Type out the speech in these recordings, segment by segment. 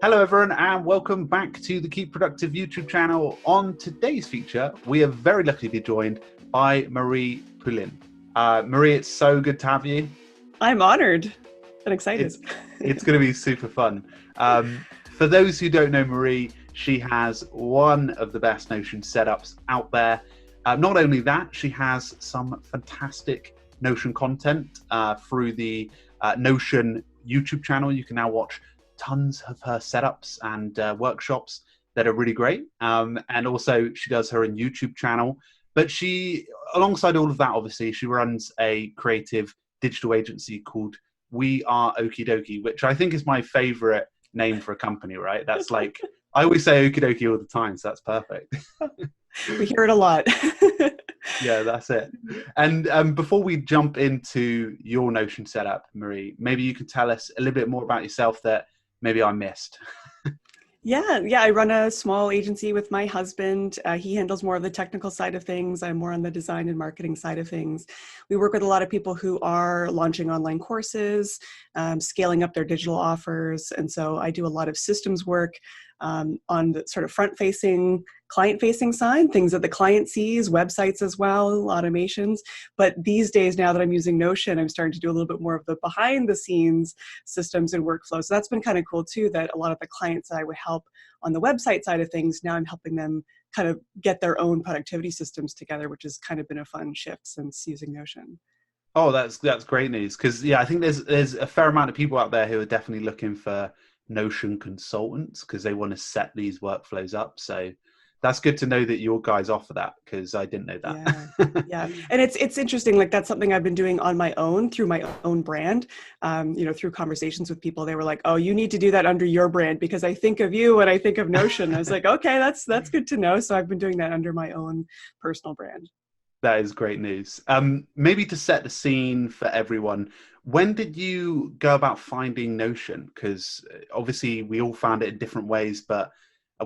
Hello everyone and welcome back to the Keep Productive YouTube channel. On today's feature, we are very lucky to be joined by Marie Poulin. Marie, it's so good to have you. I'm honored and excited. It's going to be super fun. For those who don't know Marie, she has one of the best Notion setups out there. Not only that, she has some fantastic Notion content through the Notion YouTube channel. You can now watch tons of her setups and workshops that are really great. And also she does her own YouTube channel. But she, alongside all of that, obviously, she runs a creative digital agency called We Are Okie Dokie, which I think is my favorite name for a company, right? That's like, I always say okie dokie all the time, so that's perfect. We hear it a lot. Yeah, that's it. And before we jump into your Notion setup, Marie, maybe you could tell us a little bit more about yourself that maybe I missed. Yeah. I run a small agency with my husband. He handles more of the technical side of things. I'm more on the design and marketing side of things. We work with a lot of people who are launching online courses, scaling up their digital offers. And so I do a lot of systems work on the sort of front-facing, client-facing side, things that the client sees, websites as well, automations. But these days, now that I'm using Notion, I'm starting to do a little bit more of the behind-the-scenes systems and workflows. So that's been kind of cool too, that a lot of the clients that I would help on the website side of things, now I'm helping them kind of get their own productivity systems together, which has kind of been a fun shift since using Notion. Oh, that's great news because yeah, I think there's a fair amount of people out there who are definitely looking for Notion consultants because they want to set these workflows up. So that's good to know that your guys offer that because I didn't know Yeah. that. Yeah. And it's interesting, like that's something I've been doing on my own through my own brand. Through conversations with people, they were like, oh, you need to do that under your brand because I think of you when I think of Notion. I was like, okay, that's good to know. So I've been doing that under my own personal brand. That is great news. Maybe to set the scene for everyone, when did you go about finding Notion? Because obviously we all found it in different ways, but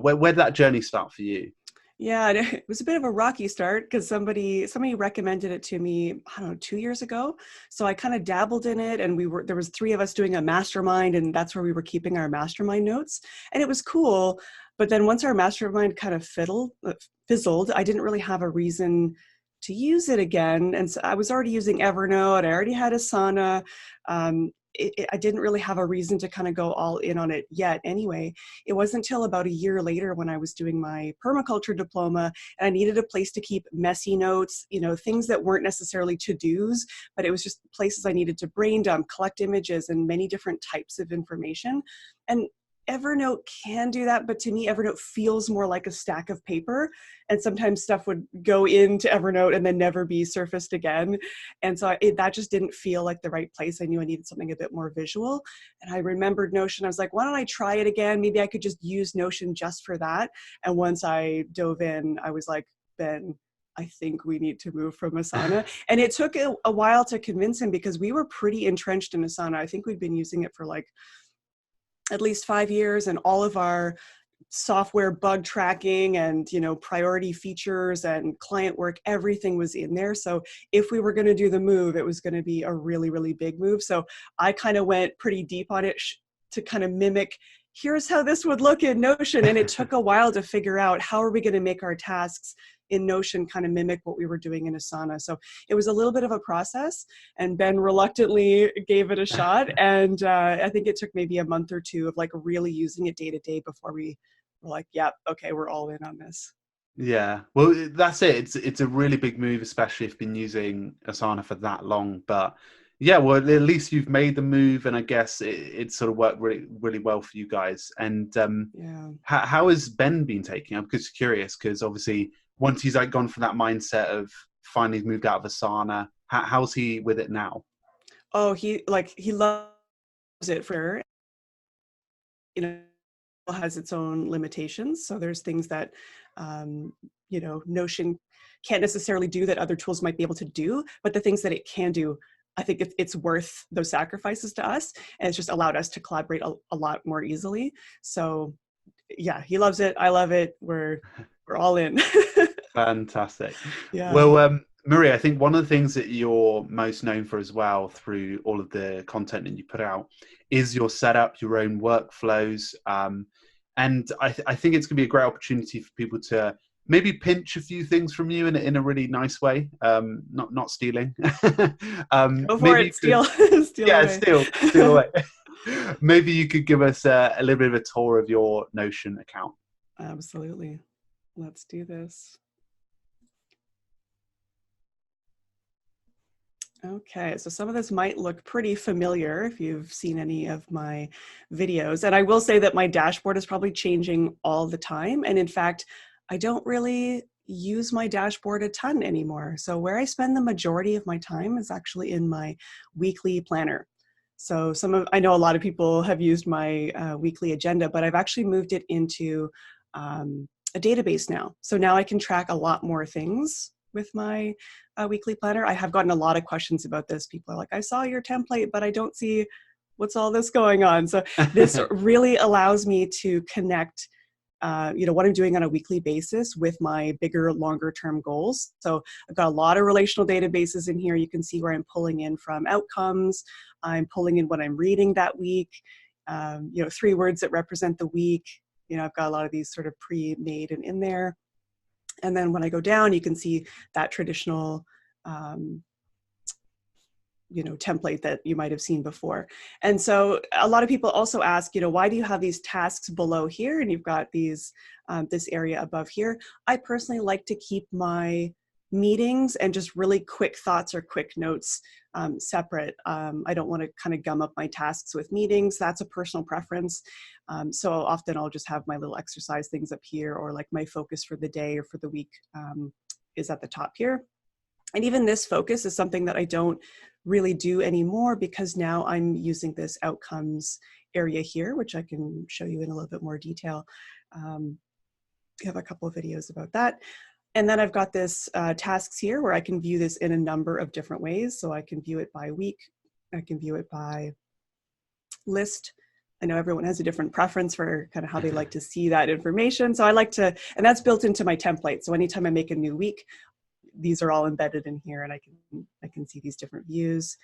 where did that journey start for you? Yeah, and it was a bit of a rocky start because somebody recommended it to me, I don't know, 2 years ago. So I kind of dabbled in it, and there was three of us doing a mastermind, and that's where we were keeping our mastermind notes, and it was cool. But then once our mastermind kind of fizzled, I didn't really have a reason to use it again, and so I was already using Evernote. I already had Asana. I didn't really have a reason to kind of go all in on it yet anyway. It wasn't until about a year later when I was doing my permaculture diploma and I needed a place to keep messy notes, things that weren't necessarily to-dos, but it was just places I needed to brain dump, collect images and many different types of information. And Evernote can do that, but to me, Evernote feels more like a stack of paper. And sometimes stuff would go into Evernote and then never be surfaced again. And so that just didn't feel like the right place. I knew I needed something a bit more visual. And I remembered Notion. I was like, why don't I try it again? Maybe I could just use Notion just for that. And once I dove in, I was like, Ben, I think we need to move from Asana. And it took a while to convince him because we were pretty entrenched in Asana. I think we'd been using it for like at least 5 years, and all of our software bug tracking and priority features and client work, everything was in there. So if we were going to do the move, it was going to be a really, really big move. So I kind of went pretty deep on it to kind of mimic, here's how this would look in Notion. And it took a while to figure out how are we going to make our tasks in Notion kind of mimic what we were doing in Asana. So it was a little bit of a process, and Ben reluctantly gave it a shot. And I think it took maybe a month or two of like really using it day to day before we were like, yeah, okay, we're all in on this. Yeah, well, that's it. It's a really big move, especially if you've been using Asana for that long. But yeah, well, at least you've made the move, and I guess it sort of worked really, really well for you guys. And Yeah. how has Ben been taking? I'm just curious because obviously once he's like gone from that mindset of finally moved out of Asana, how's he with it now? Oh, he loves it for sure. Has its own limitations. So there's things that Notion can't necessarily do that other tools might be able to do, but the things that it can do, I think it's worth those sacrifices to us, and it's just allowed us to collaborate a lot more easily. So yeah, he loves it. I love it. We're all in. Fantastic. Yeah. Well, Marie, I think one of the things that you're most known for as well through all of the content that you put out is your setup, your own workflows. And I think it's going to be a great opportunity for people to maybe pinch a few things from you in a really nice way, not stealing. Go for Maybe you it, could, steal, steal yeah, away. steal away. Maybe you could give us a little bit of a tour of your Notion account. Absolutely. Let's do this. Okay, so some of this might look pretty familiar if you've seen any of my videos. And I will say that my dashboard is probably changing all the time. And in fact, I don't really use my dashboard a ton anymore. So where I spend the majority of my time is actually in my weekly planner. So I know a lot of people have used my weekly agenda, but I've actually moved it into a database now. So now I can track a lot more things with my weekly planner. I have gotten a lot of questions about this. People are like, I saw your template, but I don't see what's all this going on. So this really allows me to connect what I'm doing on a weekly basis with my bigger, longer term goals. So I've got a lot of relational databases in here. You can see where I'm pulling in from outcomes. I'm pulling in what I'm reading that week, 3 words that represent the week. I've got a lot of these sort of pre-made and in there. And then when I go down, you can see that traditional, template that you might have seen before. And so a lot of people also ask, why do you have these tasks below here? And you've got these, this area above here. I personally like to keep my meetings and just really quick thoughts or quick notes separate. I don't want to kind of gum up my tasks with meetings. That's a personal preference. So often I'll just have my little exercise things up here, or like my focus for the day or for the week is at the top here. And even this focus is something that I don't really do anymore, because now I'm using this outcomes area here, which I can show you in a little bit more detail. We have a couple of videos about that. And then I've got this tasks here where I can view this in a number of different ways. So I can view it by week. I can view it by list. I know everyone has a different preference for kind of how they like to see that information. So I like to, and that's built into my template. So anytime I make a new week, these are all embedded in here, and I can see these different views.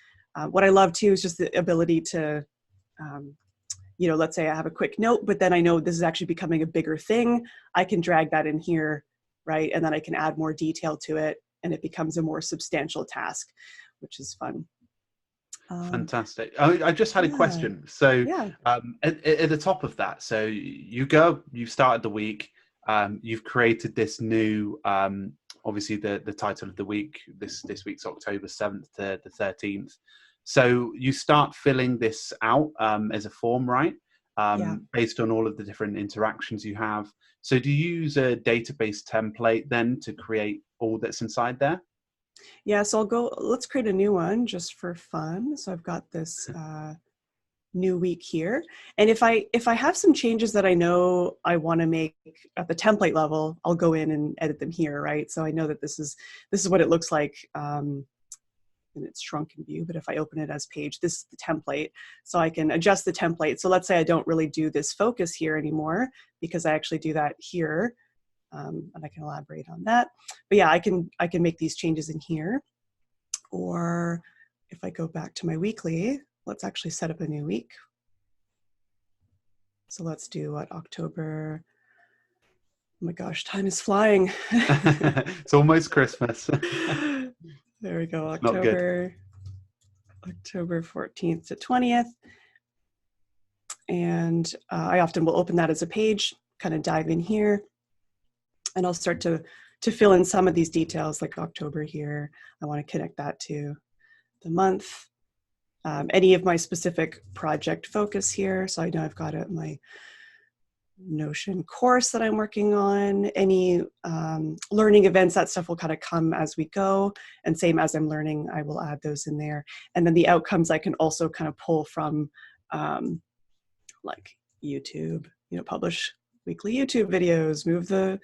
What I love too is just the ability to, let's say I have a quick note, but then I know this is actually becoming a bigger thing. I can drag that in here, right? And then I can add more detail to it, and it becomes a more substantial task, which is fun. Fantastic. I just had a question. So at the top of that, so you've started the week, you've created this new, obviously the title of the week, this week's October 7th to the 13th. So you start filling this out as a form, right? Based on all of the different interactions you have. So do you use a database template then to create all that's inside there? Yeah, so let's create a new one just for fun. So I've got this new week here. And if I have some changes that I know I want to make at the template level, I'll go in and edit them here, right? So I know that this is what it looks like in its shrunken view. But if I open it as page, this is the template. So I can adjust the template. So let's say I don't really do this focus here anymore, because I actually do that here. And I can elaborate on that. But yeah, I can make these changes in here. Or if I go back to my weekly, let's actually set up a new week. So let's do October. Oh my gosh, time is flying. It's almost Christmas. There we go, October 14th to 20th. And I often will open that as a page, kind of dive in here. And I'll start to fill in some of these details, like October here. I want to connect that to the month. Any of my specific project focus here. So I know I've got my Notion course that I'm working on. Any learning events, that stuff will kind of come as we go. And same as I'm learning, I will add those in there. And then the outcomes I can also kind of pull from like YouTube, publish weekly YouTube videos, move the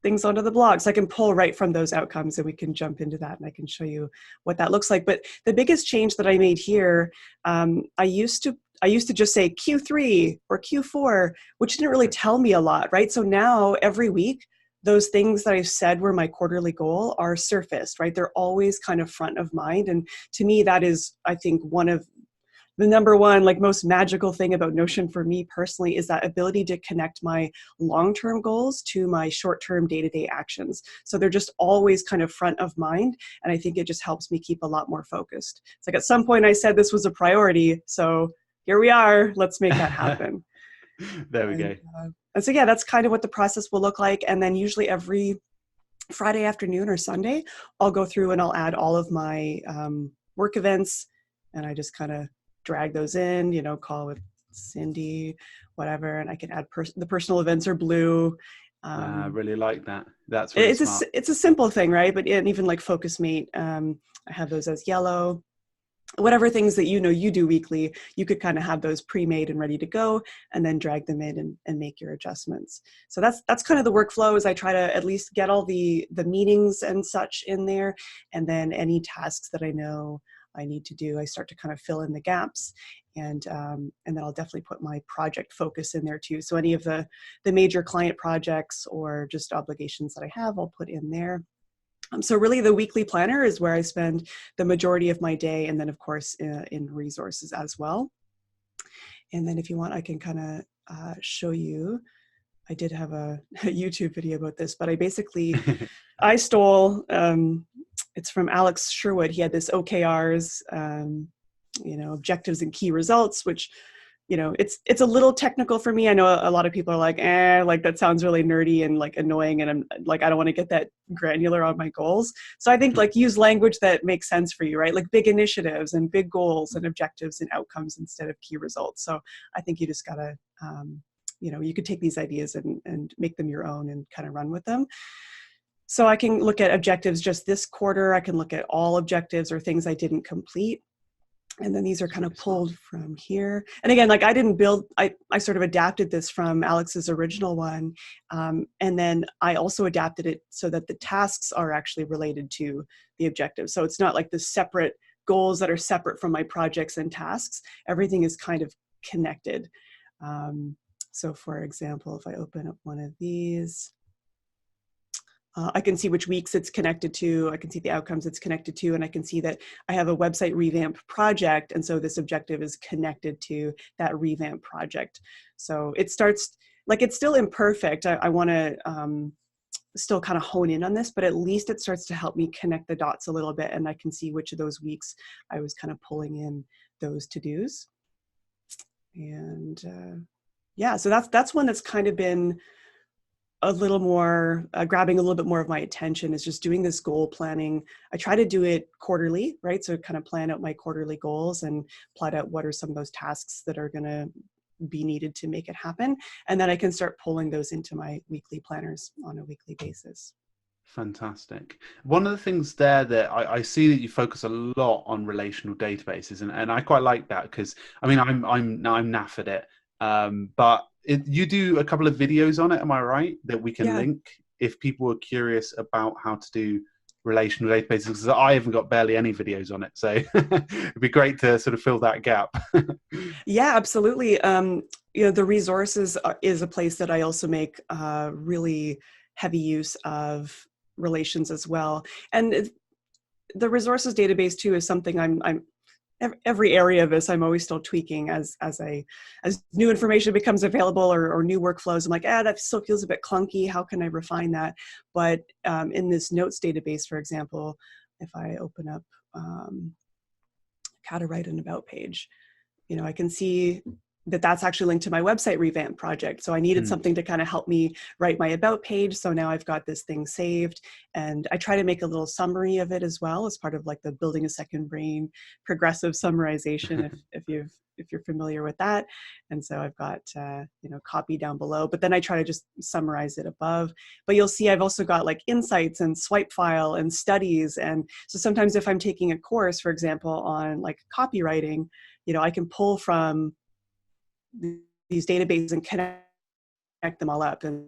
things onto the blog. So I can pull right from those outcomes, and we can jump into that, and I can show you what that looks like. But the biggest change that I made here, I used to just say Q3 or Q4, which didn't really tell me a lot, right? So now every week, those things that I've said were my quarterly goal are surfaced, right? They're always kind of front of mind. And to me, that is, I think, one of the number one, like most magical thing about Notion for me personally is that ability to connect my long-term goals to my short-term day-to-day actions. So they're just always kind of front of mind. And I think it just helps me keep a lot more focused. It's like at some point I said this was a priority. So here we are, let's make that happen. There we go. And so, yeah, that's kind of what the process will look like. And then usually every Friday afternoon or Sunday, I'll go through and I'll add all of my work events, and I just kind of drag those in, you know, call with Cindy, whatever, and I can add the personal events are blue. I really like that. That's really smart. It's a simple thing, right? But and even like Focus Mate, I have those as yellow. Whatever things that you know you do weekly, you could kind of have those pre-made and ready to go, and then drag them in and make your adjustments. So that's kind of the workflow. Is I try to at least get all the meetings and such in there, and then any tasks that I know I need to do, I start to kind of fill in the gaps, and then I'll definitely put my project focus in there too. So any of the major client projects or just obligations that I have, I'll put in there. So really the weekly planner is where I spend the majority of my day, and then of course in resources as well. And then if you want, I can kind of show you, I did have a YouTube video about this, but I basically, I stole, it's from Alex Sherwood. He had this OKRs, you know, objectives and key results, which, you know, it's a little technical for me. I know a lot of people are like, like that sounds really nerdy and like annoying. And I'm like, I don't want to get that granular on my goals. So I think like use language that makes sense for you, right? Like big initiatives and big goals and objectives and outcomes instead of key results. So I think you just gotta, you know, you could take these ideas and make them your own and kind of run with them. So I can look at objectives just this quarter. I can look at all objectives or things I didn't complete. And then these are kind of pulled from here. And again, like I didn't build, I sort of adapted this from Alex's original one. And then I also adapted it so that the tasks are actually related to the objectives. So it's not like the separate goals that are separate from my projects and tasks. Everything is kind of connected. So for example, if I open up one of these, I can see which weeks it's connected to, I can see the outcomes it's connected to, and I can see that I have a website revamp project, and so this objective is connected to that revamp project. So it starts, like it's still imperfect. I want to still kind of hone in on this, but at least it starts to help me connect the dots a little bit, and I can see which of those weeks I was kind of pulling in those to-dos. And yeah, so that's one that's kind of been a little more, grabbing a little bit more of my attention, is just doing this goal planning. I try to do it quarterly, right? So kind of plan out my quarterly goals and plot out what are some of those tasks that are going to be needed to make it happen. And then I can start pulling those into my weekly planners on a weekly basis. Fantastic. One of the things there that I see that you focus a lot on relational databases, and I quite like that because I mean I'm naff at it, but you do a couple of videos on it, am I right? That we can link if people are curious about how to do relational databases, because I haven't got barely any videos on it. So it'd be great to sort of fill that gap. Yeah, absolutely. You know, the resources is a place that I also make really heavy use of relations as well. And the resources database too is something I'm every area of this, I'm always still tweaking as new information becomes available or new workflows. I'm like, that still feels a bit clunky. How can I refine that? But in this notes database, for example, if I open up how to write an about page, you know, I can see that that's actually linked to my website revamp project. So I needed something to kind of help me write my about page. So now I've got this thing saved, and I try to make a little summary of it as well as part of like the building a second brain progressive summarization, if you're familiar with that. And so I've got, you know, copy down below, but then I try to just summarize it above. But you'll see I've also got like insights and swipe file and studies. And so sometimes if I'm taking a course, for example, on like copywriting, you know, I can pull from these databases and connect them all up. And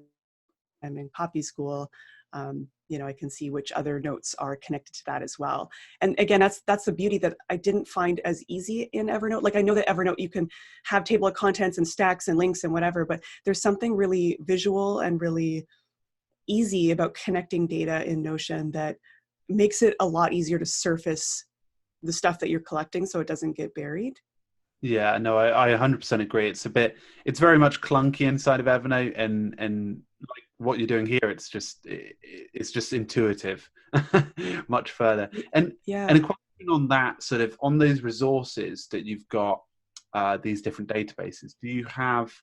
I'm in copy school, you know, I can see which other notes are connected to that as well. And again, that's the beauty that I didn't find as easy in Evernote. Like I know that Evernote, you can have table of contents and stacks and links and whatever, but there's something really visual and really easy about connecting data in Notion that makes it a lot easier to surface the stuff that you're collecting so it doesn't get buried. Yeah, no, I 100% agree. It's very much clunky inside of Evernote, and like what you're doing here, it's just intuitive, much further. Y- And Yeah. a question on that, sort of on those resources that you've got, these different databases. Do you have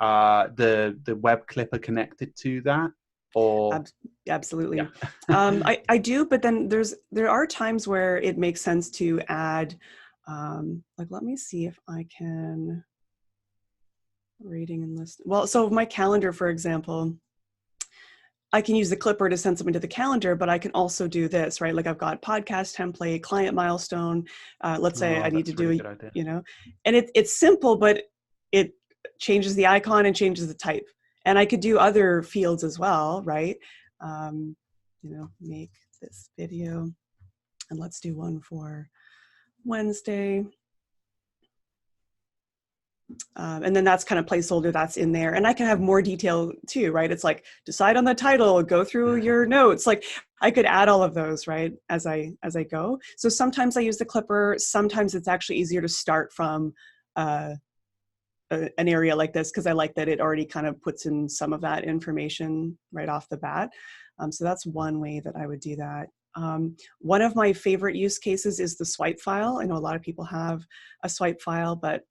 the web clipper connected to that, or Ab- yeah, Absolutely. I do, but then there are times where it makes sense to add, like, let me see if I can reading and list. Well, so my calendar, for example, I can use the clipper to send something to the calendar, but I can also do this, right? Like I've got podcast template, client milestone. Let's say oh, I need to that's a do, really good idea. you know, and it's simple, but it changes the icon and changes the type. And I could do other fields as well, right? Um, make this video, and let's do one for Wednesday. And then that's kind of placeholder that's in there. And I can have more detail too, right? It's like decide on the title, go through your notes. Like I could add all of those, right, as I go. So sometimes I use the clipper. Sometimes it's actually easier to start from an area like this because I like that it already kind of puts in some of that information right off the bat. So that's one way that I would do that. One of my favorite use cases is the swipe file. I know a lot of people have a swipe file, but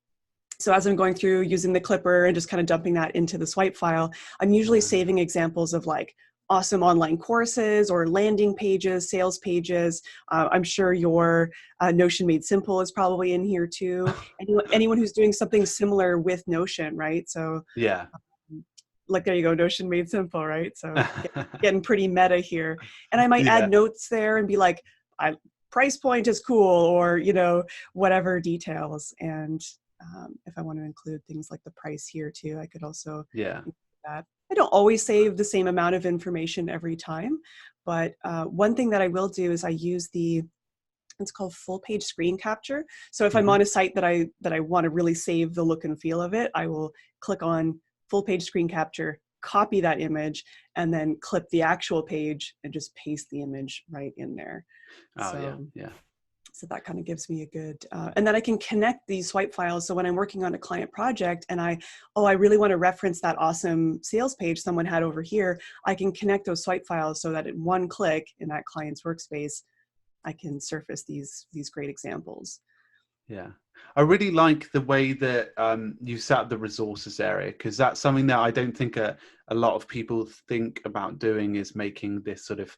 so as I'm going through using the clipper and just kind of dumping that into the swipe file, I'm usually saving examples of like awesome online courses or landing pages, sales pages. I'm sure your Notion Made Simple is probably in here too. Anyone who's doing something similar with Notion, right? So Yeah. like, there you go, Notion Made Simple, right? So getting pretty meta here. And I might Yeah. add notes there and be like, price point is cool, or, whatever details. And if I want to include things like the price here too, I could also Yeah. include that. I don't always save the same amount of information every time, but one thing that I will do is I use it's called full page screen capture. So if I'm Hmm. on a site that I want to really save the look and feel of it, I will click on full page screen capture, copy that image, and then clip the actual page and just paste the image right in there. Oh yeah. So Yeah. so that kind of gives me a good, and then I can connect these swipe files. So when I'm working on a client project and I really want to reference that awesome sales page someone had over here, I can connect those swipe files so that in one click in that client's workspace, I can surface these great examples. Yeah, I really like the way that you set up the resources area, because that's something that I don't think a lot of people think about doing, is making this sort of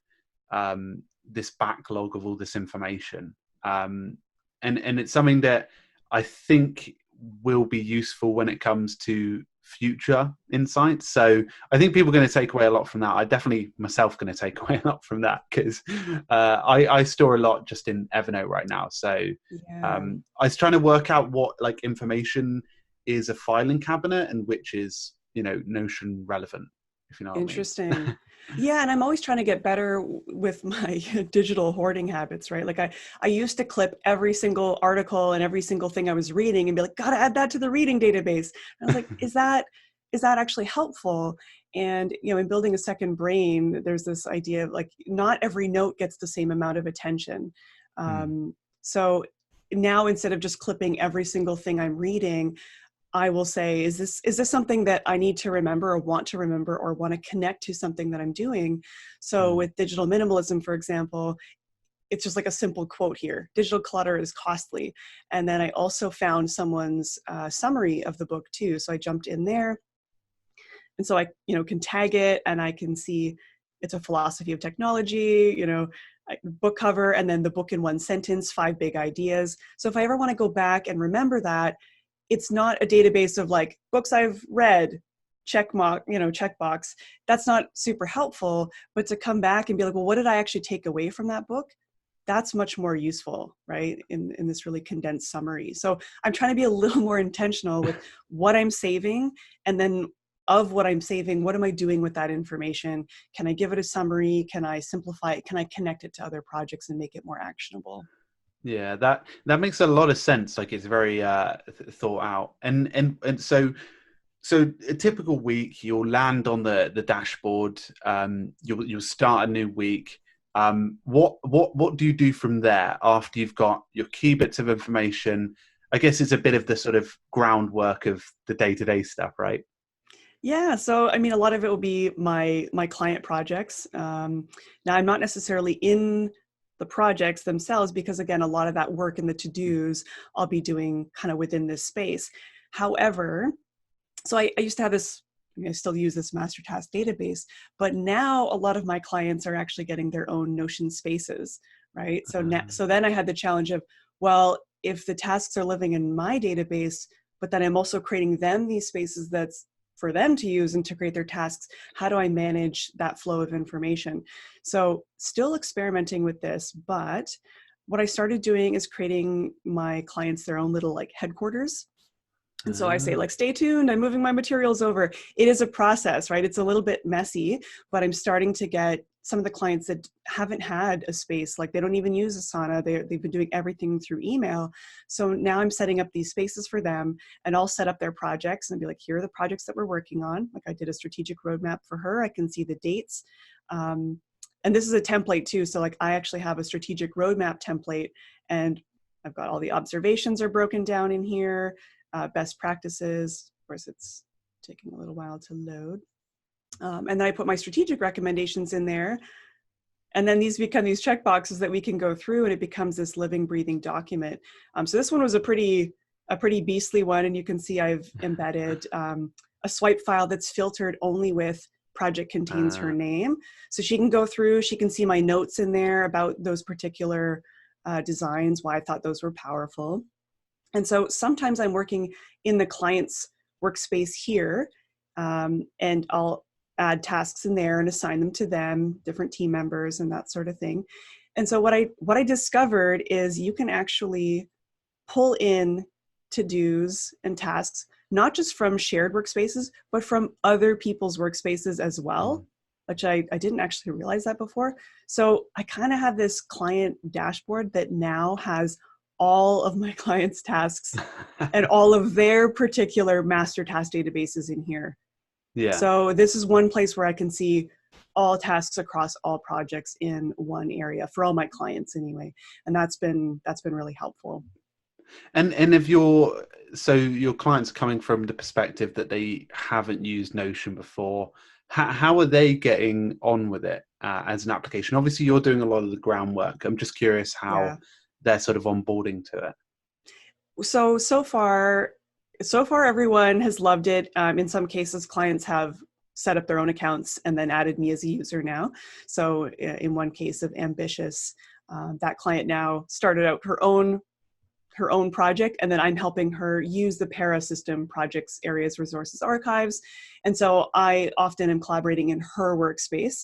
this backlog of all this information. And it's something that I think will be useful when it comes to future insights. So I think people are going to take away a lot from that. I definitely myself going to take away a lot from that, because I store a lot just in Evernote right now. So Yeah. I was trying to work out what like information is a filing cabinet and which is, Notion relevant, if you know what I mean. Interesting. Yeah, and I'm always trying to get better with my digital hoarding habits, right? Like I used to clip every single article and every single thing I was reading and be like, gotta add that to the reading database. And I was like, is that actually helpful? And in building a second brain, there's this idea of like not every note gets the same amount of attention. Mm, So now instead of just clipping every single thing I'm reading, I will say, is this something that I need to remember or want to remember or want to connect to something that I'm doing? So mm, with digital minimalism, for example, it's just like a simple quote here: digital clutter is costly. And then I also found someone's summary of the book too. So I jumped in there. And so I, can tag it and I can see it's a philosophy of technology, book cover, and then the book in one sentence, 5 big ideas. So if I ever want to go back and remember that, it's not a database of like books I've read, checkbox. That's not super helpful, but to come back and be like, well, what did I actually take away from that book? That's much more useful, right? In this really condensed summary. So I'm trying to be a little more intentional with what I'm saving, and then of what I'm saving, what am I doing with that information? Can I give it a summary? Can I simplify it? Can I connect it to other projects and make it more actionable? yeah, that makes a lot of sense. Like it's very thought out, and so a typical week, you'll land on the dashboard. You'll start a new week. What do you do from there after you've got your key bits of information? I guess it's a bit of the sort of groundwork of the day-to-day stuff, right? Yeah, so I mean, a lot of it will be my client projects. Now, I'm not necessarily in the projects themselves because, again, a lot of that work in the to-dos I'll be doing kind of within this space. However, so I used to have this, I still use this master task database, but now a lot of my clients are actually getting their own Notion spaces, right? So now, so then I had the challenge of, well, if the tasks are living in my database, but then I'm also creating them these spaces that's for them to use and to create their tasks, how do I manage that flow of information? So still experimenting with this, but what I started doing is creating my clients their own little like headquarters. And so I say, like, stay tuned, I'm moving my materials over. It is a process, right? It's a little bit messy, but I'm starting to get some of the clients that haven't had a space, like they don't even use Asana. They've been doing everything through email. So now I'm setting up these spaces for them, and I'll set up their projects and be like, here are the projects that we're working on. Like I did a strategic roadmap for her. I can see the dates. And this is a template too. So like I actually have a strategic roadmap template, and I've got all the observations are broken down in here. Best practices. Of course, it's taking a little while to load. And then I put my strategic recommendations in there. And then these become these checkboxes that we can go through, and it becomes this living, breathing document. So this one was a pretty beastly one. And you can see I've embedded a swipe file that's filtered only with project contains her name. So she can go through, she can see my notes in there about those particular designs, why I thought those were powerful. And so sometimes I'm working in the client's workspace here, and I'll add tasks in there and assign them to them, different team members and that sort of thing. And so what I discovered is you can actually pull in to-dos and tasks, not just from shared workspaces, but from other people's workspaces as well, which I didn't actually realize that before. So I kind of have this client dashboard that now has all of my clients' tasks and all of their particular master task databases in here. Yeah. So this is one place where I can see all tasks across all projects in one area for all my clients anyway. And that's been really helpful. And if your clients are coming from the perspective that they haven't used Notion before, how are they getting on with it as an application? Obviously, you're doing a lot of the groundwork. I'm just curious how they're sort of onboarding to it. So far everyone has loved it. In some cases, clients have set up their own accounts and then added me as a user now. So in one case of Ambitious, that client now started out her own project, and then I'm helping her use the Para system, projects, areas, resources, archives. And so I often am collaborating in her workspace.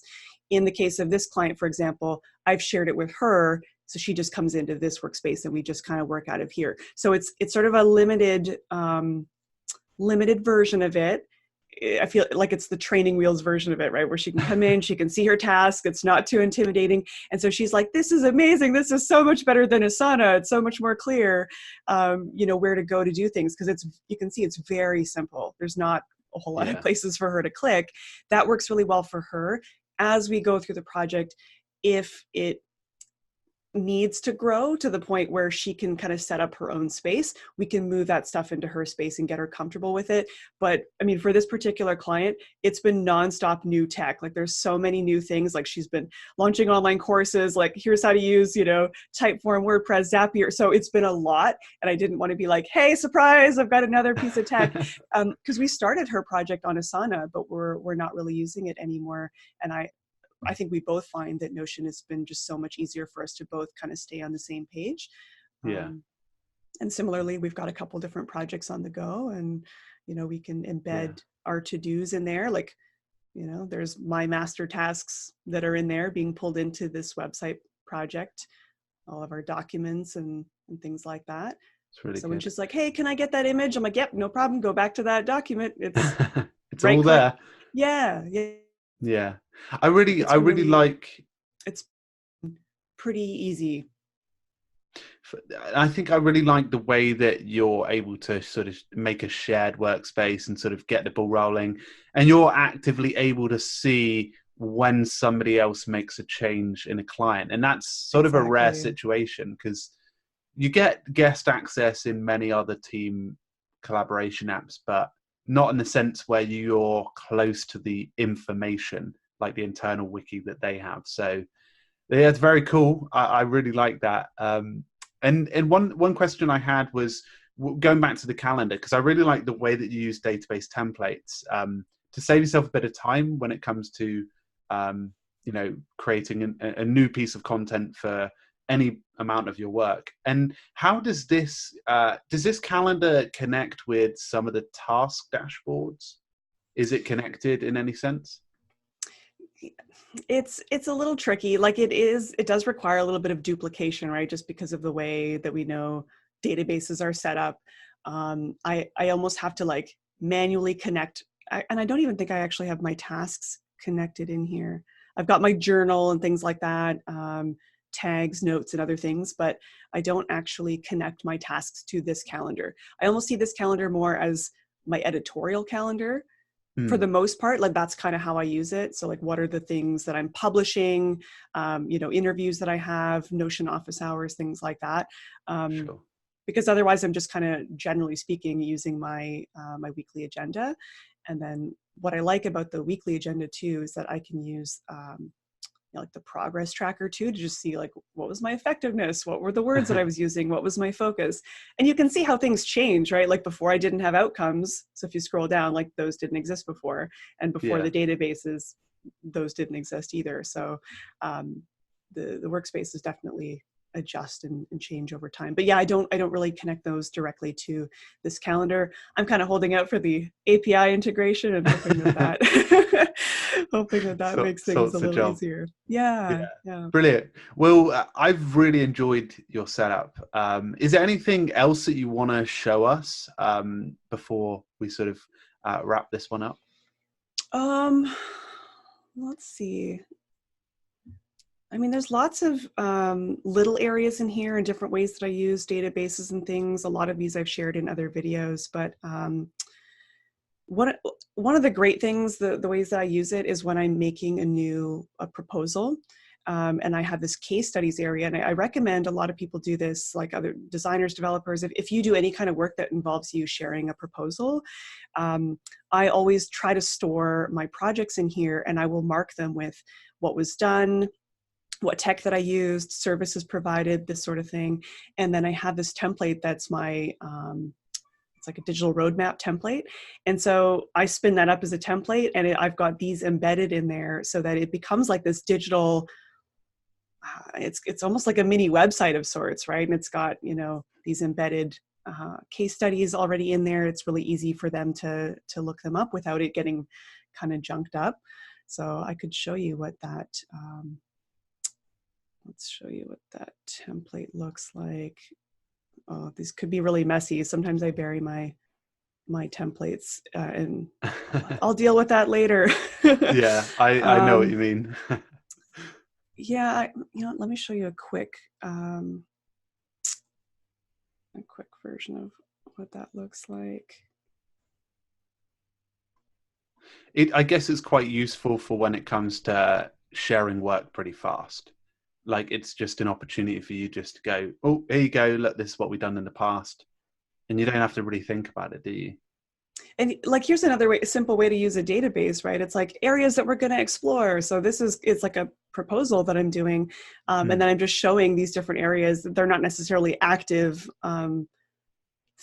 In the case of this client, for example, I've shared it with her. So she just comes into this workspace and we just kind of work out of here. So it's sort of a limited version of it. I feel like it's the training wheels version of it, right? Where she can come in, she can see her task. It's not too intimidating. And so she's like, this is amazing. This is so much better than Asana. It's so much more clear, where to go to do things. Because you can see it's very simple. There's not a whole lot of places for her to click. That works really well for her. As we go through the project, if it needs to grow to the point where she can kind of set up her own space, we can move that stuff into her space and get her comfortable with it. But I mean, for this particular client, it's been nonstop new tech. Like there's so many new things. Like she's been launching online courses, like here's how to use, Typeform, WordPress, Zapier. So it's been a lot. And I didn't want to be like, hey, surprise, I've got another piece of tech. Because we started her project on Asana, but we're not really using it anymore. And I think we both find that Notion has been just so much easier for us to both kind of stay on the same page. And similarly, we've got a couple different projects on the go, and, we can embed our to-dos in there. Like, there's my master tasks that are in there being pulled into this website project, all of our documents and things like that. Really so when she's like, hey, can I get that image? I'm like, yep, no problem. Go back to that document. It's it's all there. Yeah. I really like. It's pretty easy. I think I really like the way that you're able to sort of make a shared workspace and sort of get the ball rolling, and you're actively able to see when somebody else makes a change in a client, and that's sort of a rare situation because you get guest access in many other team collaboration apps, but not in the sense where you're close to the information like the internal wiki that they have. So yeah, it's very cool. I really like that. And one question I had was going back to the calendar, because I really like the way that you use database templates to save yourself a bit of time when it comes to creating a new piece of content for any amount of your work. And how does this calendar connect with some of the task dashboards? Is it connected in any sense? It's a little tricky. Like it does require a little bit of duplication, right? Just because of the way that we know databases are set up. I almost have to like manually connect. And I don't even think I actually have my tasks connected in here. I've got my journal and things like that, tags, notes, and other things, but I don't actually connect my tasks to this calendar. I almost see this calendar more as my editorial calendar. For the most part, like that's kind of how I use it. So like, what are the things that I'm publishing, interviews that I have, Notion office hours, things like that. Sure. Because otherwise I'm just kind of generally speaking using my weekly agenda. And then what I like about the weekly agenda too is that I can use like the progress tracker too, to just see like, what was my effectiveness? What were the words that I was using? What was my focus? And you can see how things change, right? Like before I didn't have outcomes. So if you scroll down, like those didn't exist before. And before the databases, those didn't exist either. So the workspaces definitely adjust and change over time. But yeah, I don't really connect those directly to this calendar. I'm kind of holding out for the API integration and hoping that hoping that makes things a little easier. Yeah. Brilliant. Well, I've really enjoyed your setup. Is there anything else that you want to show us before we sort of wrap this one up? Let's see. I mean, there's lots of little areas in here and different ways that I use databases and things. A lot of these I've shared in other videos, but one of the great things, the ways that I use it is when I'm making a proposal. And I have this case studies area, and I recommend a lot of people do this, like other designers, developers. If you do any kind of work that involves you sharing a proposal, I always try to store my projects in here, and I will mark them with what was done, what tech that I used, services provided, this sort of thing. And then I have this template that's my, it's like a digital roadmap template. And so I spin that up as a template, and I've got these embedded in there so that it becomes like this digital, it's almost like a mini website of sorts, right? And it's got, these embedded case studies already in there. It's really easy for them to look them up without it getting kind of junked up. So I could show you what that, let's show you what that template looks like. Oh, these could be really messy. Sometimes I bury my templates and I'll deal with that later. Yeah, I know what you mean. Yeah, let me show you a quick version of what that looks like. I guess it's quite useful for when it comes to sharing work pretty fast. Like it's just an opportunity for you just to go, oh, here you go, look, this is what we've done in the past. And you don't have to really think about it, do you? And like, here's another simple way to use a database, right? It's like areas that we're going to explore. So it's like a proposal that I'm doing. And then I'm just showing these different areas that they're not necessarily active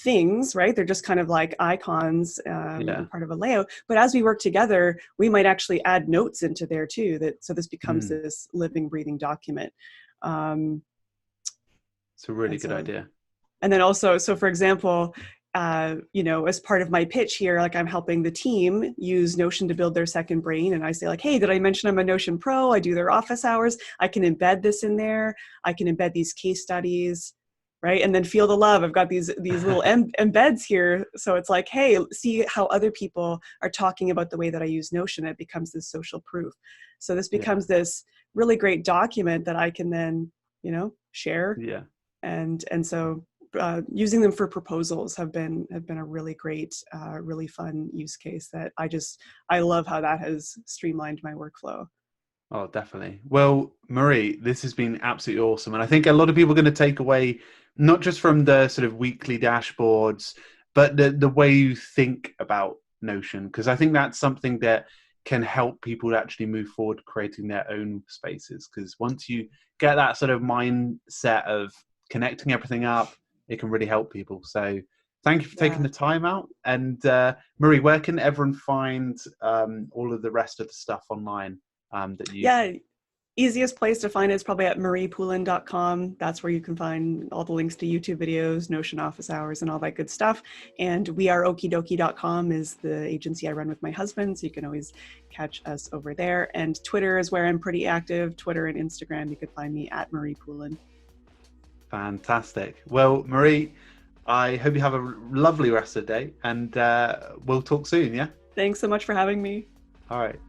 things, right? They're just kind of like icons, part of a layout. But as we work together, we might actually add notes into there too. So this becomes this living, breathing document. It's a really good idea. And then also, so for example, as part of my pitch here, like I'm helping the team use Notion to build their second brain. And I say like, hey, did I mention I'm a Notion pro? I do their office hours. I can embed this in there. I can embed these case studies, right? And then feel the love. I've got these little embeds here. So it's like, hey, see how other people are talking about the way that I use Notion. It becomes this social proof. So this becomes this really great document that I can then, share. Yeah. And so using them for proposals have been a really great, really fun use case that I love how that has streamlined my workflow. Oh, definitely. Well, Marie, this has been absolutely awesome. And I think a lot of people are going to take away not just from the sort of weekly dashboards, but the way you think about Notion, because I think that's something that can help people actually move forward creating their own spaces. Because once you get that sort of mindset of connecting everything up, it can really help people. So thank you for taking the time out. And Marie, where can everyone find all of the rest of the stuff online that you... Easiest place to find it is probably at mariepoulin.com. That's where you can find all the links to YouTube videos, Notion office hours, and all that good stuff. And weareokidoki.com is the agency I run with my husband, so you can always catch us over there. And Twitter is where I'm pretty active. Twitter and Instagram, you can find me at Marie Poulin. Fantastic. Well, Marie, I hope you have a lovely rest of the day, and we'll talk soon, yeah? Thanks so much for having me. All right.